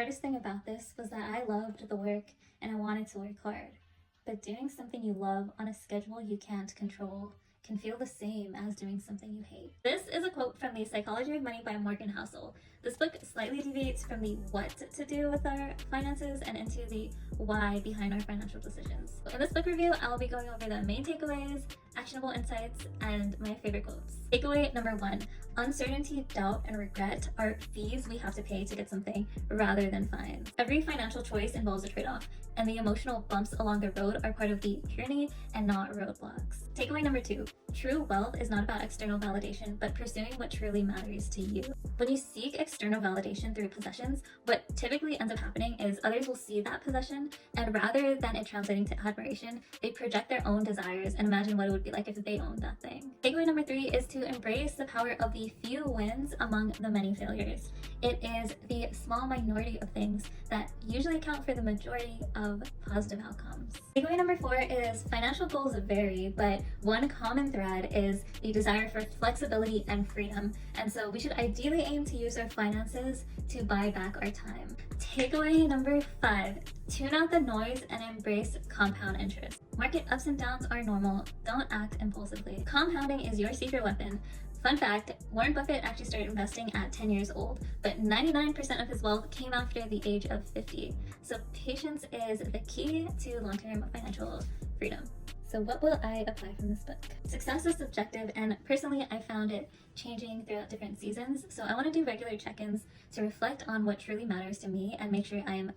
hardest thing about this was that I loved the work and I wanted to work hard. But doing something you love on a schedule you can't control can feel the same as doing something you hate. This is a quote from The Psychology of Money by Morgan Housel. This book slightly deviates from the what to do with our finances and into the why behind our financial decisions. In this book review, I'll be going over the main takeaways, actionable insights, and my favorite quotes. Takeaway number 1, uncertainty, doubt, and regret are fees we have to pay to get something rather than fines. Every financial choice involves a trade-off, and the emotional bumps along the road are part of the journey and not roadblocks. Takeaway number 2, true wealth is not about external validation, but pursuing what truly matters to you. When you seek external validation through possessions, what typically ends up happening is others will see that possession, and rather than it translating to admiration, they project their own desires and imagine what it would be like if they owned that thing. Takeaway number 3 is to embrace the power of the few wins among the many failures. It is the small minority of things that usually account for the majority of positive outcomes. Takeaway number 4 is financial goals vary, but one common thread is the desire for flexibility and freedom. And so we should ideally aim to use our finances to buy back our time. Takeaway number 5, tune out the noise and embrace compound interest. Market ups and downs are normal. Don't act impulsively. Compounding is your secret weapon. Fun fact, Warren Buffett actually started investing at 10 years old, but 99% of his wealth came after the age of 50. So patience is the key to long-term financial freedom. So what will I apply from this book? Success is subjective, and personally I found it changing throughout different seasons. So I want to do regular check-ins to reflect on what truly matters to me and make sure I am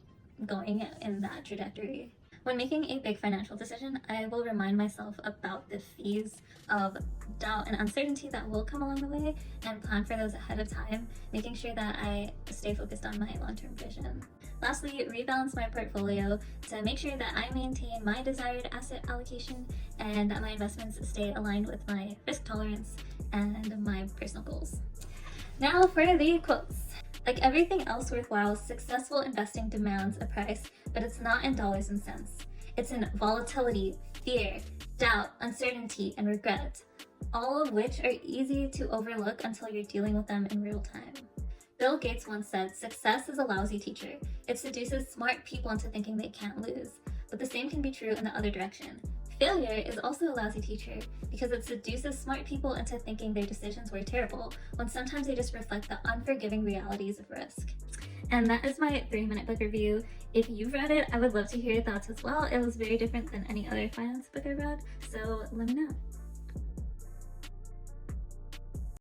going in that trajectory. When making a big financial decision, I will remind myself about the fees of doubt and uncertainty that will come along the way and plan for those ahead of time, making sure that I stay focused on my long-term vision. Lastly, rebalance my portfolio to make sure that I maintain my desired asset allocation and that my investments stay aligned with my risk tolerance and my personal goals. Now for the quotes. Like everything else worthwhile, successful investing demands a price, but it's not in dollars and cents. It's in volatility, fear, doubt, uncertainty, and regret, all of which are easy to overlook until you're dealing with them in real time. Bill Gates once said, "Success is a lousy teacher. It seduces smart people into thinking they can't lose." But the same can be true in the other direction. Failure is also a lousy teacher because it seduces smart people into thinking their decisions were terrible, when sometimes they just reflect the unforgiving realities of risk. And that is my 3-minute book review. If you've read it, I would love to hear your thoughts as well. It was very different than any other finance book I read, so let me know.